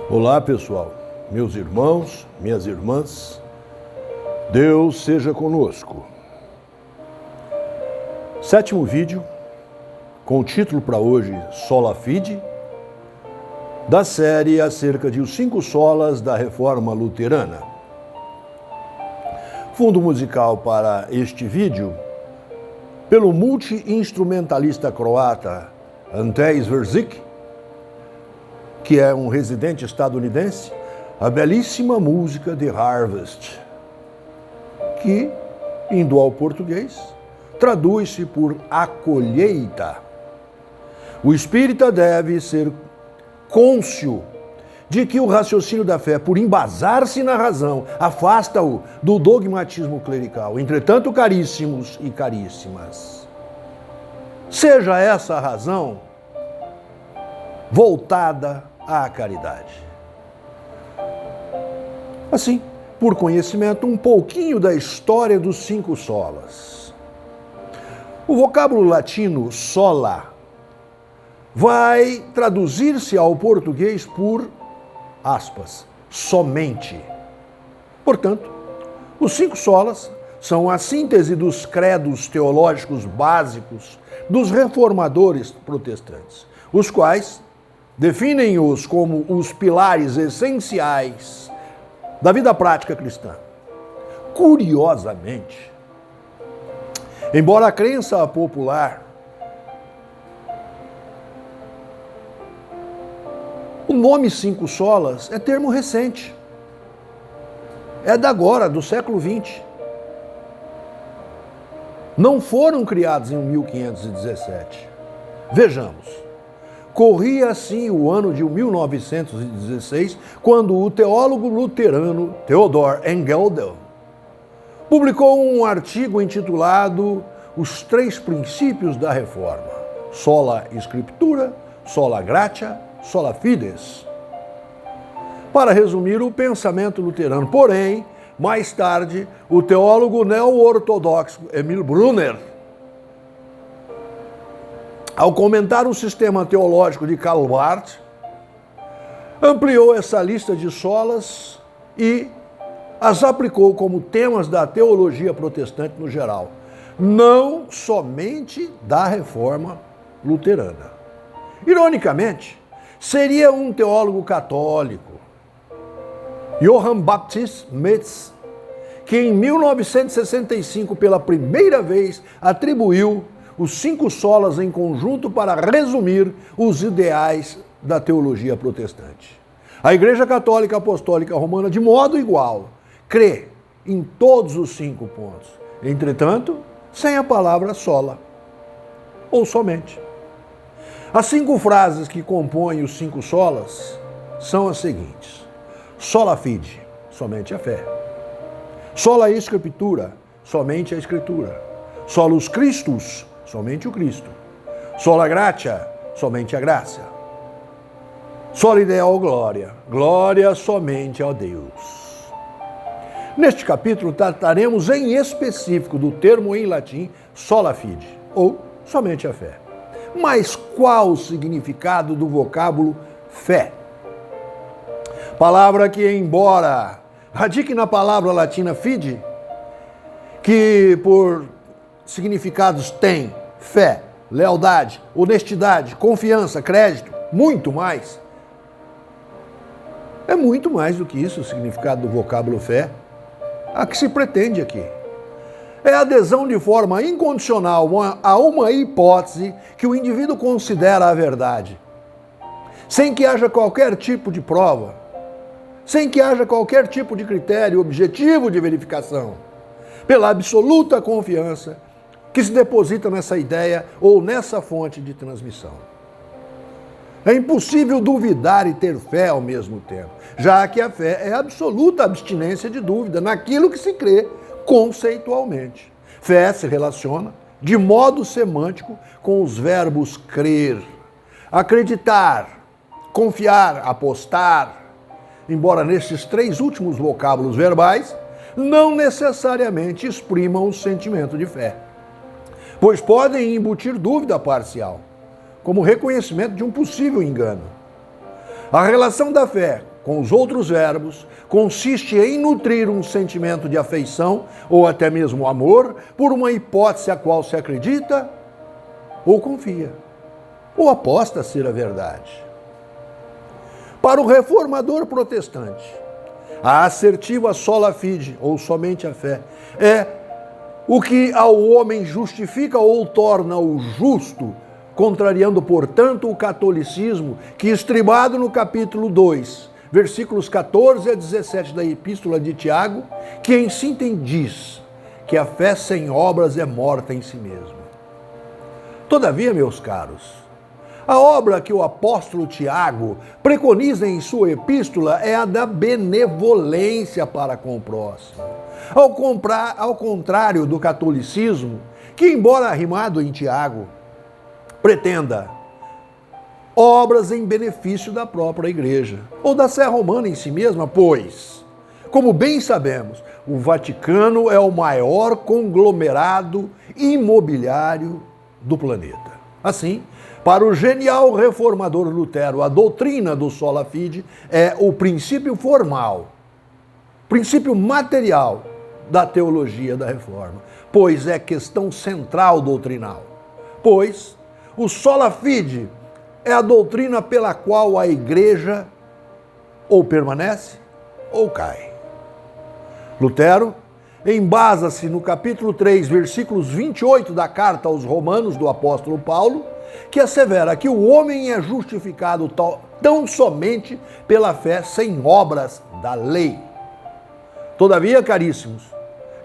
Olá, pessoal, meus irmãos, minhas irmãs, Deus seja conosco. Sétimo vídeo, com o título para hoje, Sola Fide, da série acerca de os 5 solas da Reforma Luterana. Fundo musical para este vídeo, pelo multi-instrumentalista croata Ante Sverzik, que é um residente estadunidense, a belíssima música The Harvest, que, indo ao português, traduz-se por A Colheita. O espírita deve ser cônscio de que o raciocínio da fé, por embasar-se na razão, afasta-o do dogmatismo clerical. Entretanto, caríssimos e caríssimas, seja essa a razão voltada à caridade. Assim, por conhecimento, um pouquinho da história dos 5 solas. O vocábulo latino sola vai traduzir-se ao português por, aspas, somente. Portanto, os 5 solas são a síntese dos credos teológicos básicos dos reformadores protestantes, os quais definem-os como os pilares essenciais da vida prática cristã. Curiosamente, embora a crença popular, o nome 5 solas é termo recente. É da agora, do século XX. Não foram criados em 1517. Vejamos. Corria assim o ano de 1916, quando o teólogo luterano Theodor Engelder publicou um artigo intitulado Os 3 Princípios da Reforma: Sola Scriptura, Sola Gratia, Sola Fides, para resumir o pensamento luterano. Porém, mais tarde, o teólogo neo-ortodoxo Emil Brunner, ao comentar o sistema teológico de Karl Barth, ampliou essa lista de solas e as aplicou como temas da teologia protestante no geral, não somente da reforma luterana. Ironicamente, seria um teólogo católico, Johann Baptist Metz, que em 1965, pela primeira vez, atribuiu os 5 solas em conjunto para resumir os ideais da teologia protestante. A Igreja Católica Apostólica Romana, de modo igual, crê em todos os 5 pontos. Entretanto, sem a palavra sola, ou somente. As 5 frases que compõem os 5 solas são as seguintes: sola fide, somente a fé; sola scriptura, somente a Escritura; solus Christus, somente o Cristo; sola gratia, somente a graça; sola Deo glória, glória somente a Deus. Neste capítulo trataremos em específico do termo em latim sola fide, ou somente a fé. Mas qual o significado do vocábulo fé? Palavra que, embora radique na palavra latina fide, que por significados tem fé, lealdade, honestidade, confiança, crédito, muito mais. É muito mais do que isso o significado do vocábulo fé, a que se pretende aqui. É a adesão de forma incondicional a uma hipótese que o indivíduo considera a verdade, sem que haja qualquer tipo de prova, sem que haja qualquer tipo de critério objetivo de verificação, pela absoluta confiança que se deposita nessa ideia ou nessa fonte de transmissão. É impossível duvidar e ter fé ao mesmo tempo, já que a fé é a absoluta abstinência de dúvida naquilo que se crê conceitualmente. Fé se relaciona, de modo semântico, com os verbos crer, acreditar, confiar, apostar, embora nesses 3 últimos vocábulos verbais não necessariamente exprimam o sentimento de fé, pois podem embutir dúvida parcial, como reconhecimento de um possível engano. A relação da fé com os outros verbos consiste em nutrir um sentimento de afeição ou até mesmo amor por uma hipótese a qual se acredita ou confia, ou aposta ser a verdade. Para o reformador protestante, a assertiva sola fide, ou somente a fé, é o que ao homem justifica ou torna-o justo, contrariando, portanto, o catolicismo, que estribado no capítulo 2, versículos 14 a 17 da Epístola de Tiago, que em síntese diz que a fé sem obras é morta em si mesma. Todavia, meus caros, a obra que o apóstolo Tiago preconiza em sua epístola é a da benevolência para com o próximo. Ao contrário do catolicismo, que, embora arrimado em Tiago, pretenda obras em benefício da própria igreja, ou da Sé Romana em si mesma, pois, como bem sabemos, o Vaticano é o maior conglomerado imobiliário do planeta. Assim, para o genial reformador Lutero, a doutrina do sola fide é o princípio formal, princípio material da teologia da reforma, pois é questão central doutrinal. Pois o sola fide é a doutrina pela qual a igreja ou permanece ou cai. Lutero embasa-se no capítulo 3, versículos 28 da carta aos Romanos do apóstolo Paulo, que assevera que o homem é justificado tão somente pela fé sem obras da lei. Todavia, caríssimos,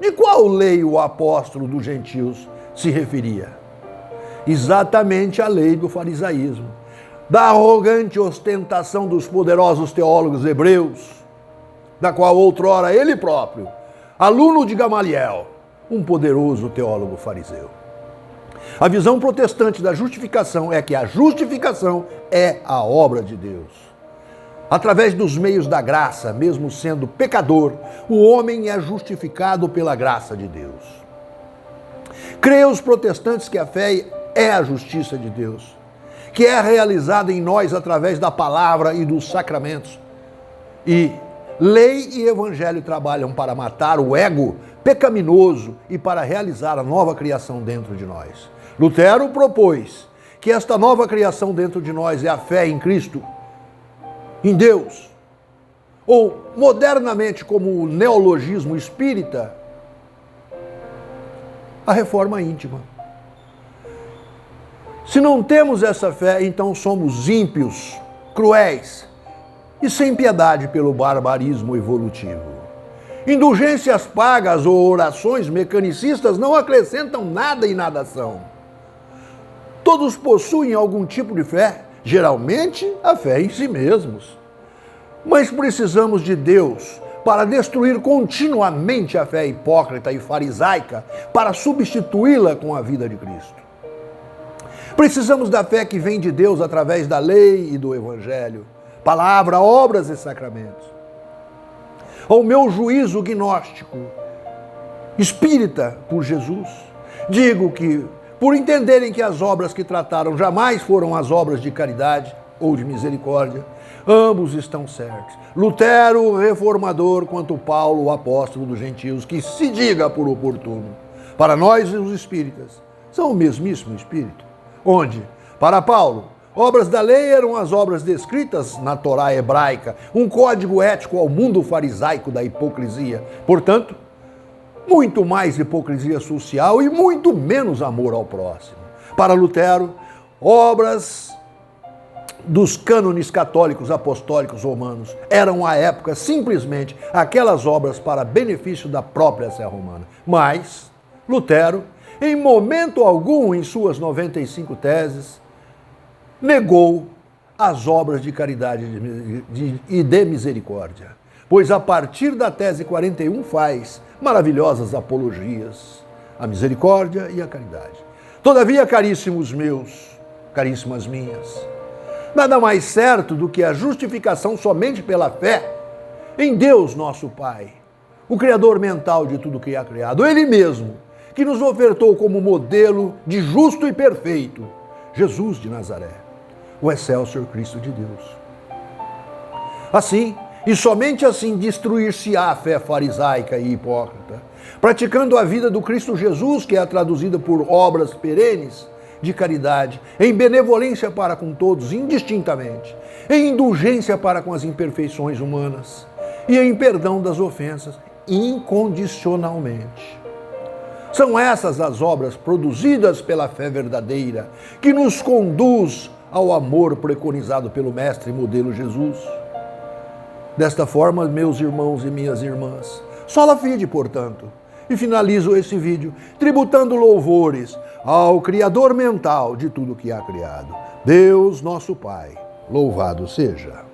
de qual lei o apóstolo dos gentios se referia? Exatamente a lei do farisaísmo, da arrogante ostentação dos poderosos teólogos hebreus, da qual outrora ele próprio, aluno de Gamaliel, um poderoso teólogo fariseu. A visão protestante da justificação é que a justificação é a obra de Deus. Através dos meios da graça, mesmo sendo pecador, o homem é justificado pela graça de Deus. Creem os protestantes que a fé é a justiça de Deus, que é realizada em nós através da palavra e dos sacramentos. E lei e evangelho trabalham para matar o ego pecaminoso e para realizar a nova criação dentro de nós. Lutero propôs que esta nova criação dentro de nós é a fé em Cristo, em Deus, ou modernamente como o neologismo espírita, a reforma íntima. Se não temos essa fé, então somos ímpios, cruéis e sem piedade pelo barbarismo evolutivo. Indulgências pagas ou orações mecanicistas não acrescentam nada e nada são. Todos possuem algum tipo de fé, geralmente a fé em si mesmos. Mas precisamos de Deus para destruir continuamente a fé hipócrita e farisaica, para substituí-la com a vida de Cristo. Precisamos da fé que vem de Deus através da lei e do evangelho, palavra, obras e sacramentos. Ao meu juízo gnóstico, espírita por Jesus, digo que, por entenderem que as obras que trataram jamais foram as obras de caridade ou de misericórdia, ambos estão certos. Lutero, o reformador, quanto Paulo, o apóstolo dos gentios, que se diga por oportuno. Para nós, os espíritas, são o mesmíssimo espírito. Onde, para Paulo, obras da lei eram as obras descritas na Torá hebraica, um código ético ao mundo farisaico da hipocrisia. Portanto, muito mais hipocrisia social e muito menos amor ao próximo. Para Lutero, obras dos cânones católicos apostólicos romanos eram à época simplesmente aquelas obras para benefício da própria Sé Romana. Mas Lutero, em momento algum em suas 95 teses, negou as obras de caridade e de misericórdia, pois a partir da tese 41 faz maravilhosas apologias à misericórdia e à caridade. Todavia, caríssimos meus, caríssimas minhas, nada mais certo do que a justificação somente pela fé em Deus nosso Pai, o Criador mental de tudo que é criado, Ele mesmo, que nos ofertou como modelo de justo e perfeito, Jesus de Nazaré, o Excelsior Cristo de Deus. Assim, e somente assim, destruir-se-á a fé farisaica e hipócrita, praticando a vida do Cristo Jesus, que é traduzida por obras perenes de caridade, em benevolência para com todos, indistintamente, em indulgência para com as imperfeições humanas e em perdão das ofensas, incondicionalmente. São essas as obras produzidas pela fé verdadeira, que nos conduz ao amor preconizado pelo Mestre e modelo Jesus. Desta forma, meus irmãos e minhas irmãs, sola fide, portanto, e finalizo esse vídeo tributando louvores ao Criador mental de tudo que há criado, Deus nosso Pai, louvado seja.